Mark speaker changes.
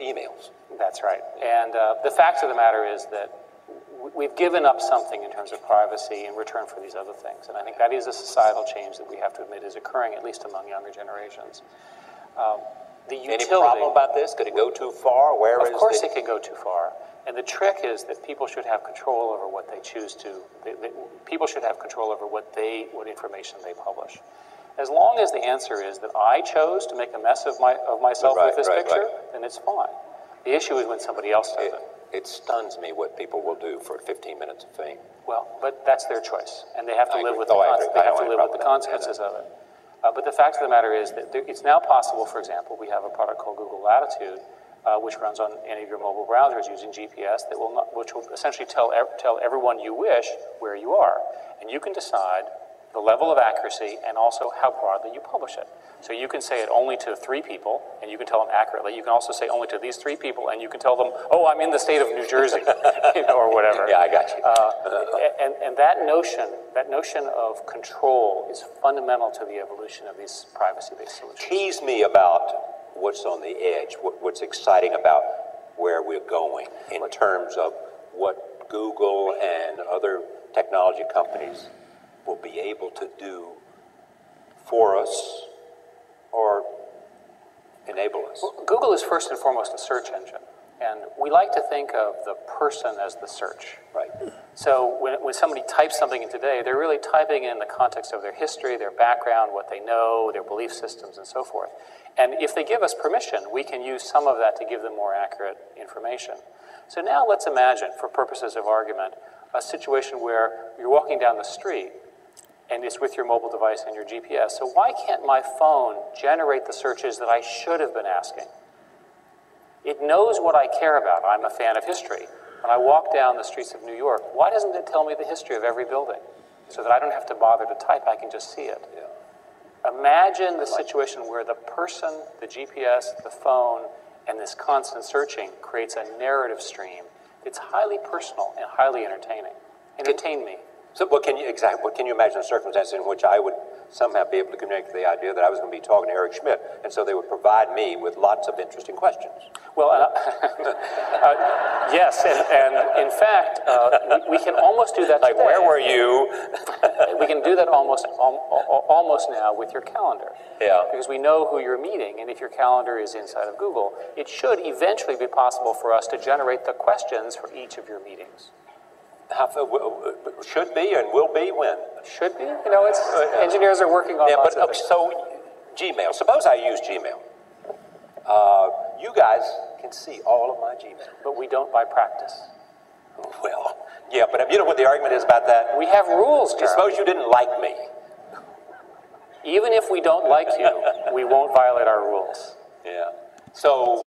Speaker 1: emails.
Speaker 2: That's right. And the fact of the matter is that we've given up something in terms of privacy in return for these other things. And I think that is a societal change that we have to admit is occurring, at least among younger generations. The utility,
Speaker 1: any problem about this? Could it go too far?
Speaker 2: Of course it can go too far. And the trick is that people should have control over what they choose to. People should have control over what information they publish. As long as the answer is that I chose to make a mess of myself with this picture, then it's fine. The issue is when somebody else does it.
Speaker 1: It stuns me what people will do for 15 minutes of fame.
Speaker 2: Well, but that's their choice, and they have to live with the consequences of it. But the fact of the matter is that it's now possible, for example, we have a product called Google Latitude, which runs on any of your mobile browsers using GPS, which will essentially tell everyone you wish where you are. And you can decide the level of accuracy and also how broadly you publish it. So you can say it only to 3 people, and you can tell them accurately. You can also say only to these 3 people, and you can tell them, oh, I'm in the state of New Jersey, or whatever.
Speaker 1: Yeah, I got you.
Speaker 2: And that notion of control is fundamental to the evolution of these privacy-based solutions.
Speaker 1: Tease me about what's on the edge, what's exciting about where we're going in terms of what Google and other technology companies will be able to do for us or enable us.
Speaker 2: Well, Google is first and foremost a search engine, and we like to think of the person as the search.
Speaker 1: Right.
Speaker 2: So when somebody types something in today, they're really typing in the context of their history, their background, what they know, their belief systems, and so forth. And if they give us permission, we can use some of that to give them more accurate information. So now let's imagine, for purposes of argument, a situation where you're walking down the street and it's with your mobile device and your GPS. So why can't my phone generate the searches that I should have been asking? It knows what I care about. I'm a fan of history. When I walk down the streets of New York, why doesn't it tell me the history of every building? So that I don't have to bother to type, I can just see it. Yeah. Imagine the situation where the person, the GPS, the phone, and this constant searching creates a narrative stream. It's highly personal and highly entertaining. Entertain me.
Speaker 1: So what can you imagine a circumstance in which I would somehow be able to connect the idea that I was going to be talking to Eric Schmidt, and so they would provide me with lots of interesting questions?
Speaker 2: Well, yes, and in fact, we can almost do that
Speaker 1: like,
Speaker 2: today.
Speaker 1: where were you?
Speaker 2: We can do that almost now with your calendar.
Speaker 1: Yeah.
Speaker 2: Because we know who you're meeting, and if your calendar is inside of Google, it should eventually be possible for us to generate the questions for each of your meetings.
Speaker 1: Should be and will be when?
Speaker 2: Should be. You know, it's engineers are working on lots of things.
Speaker 1: So, Gmail. Suppose I use Gmail. You guys can see all of my Gmail.
Speaker 2: But we don't by practice.
Speaker 1: Well, yeah, but you know what the argument is about that?
Speaker 2: We have rules, Charlie.
Speaker 1: Suppose you didn't like me.
Speaker 2: Even if we don't like you, we won't violate our rules.
Speaker 1: Yeah. So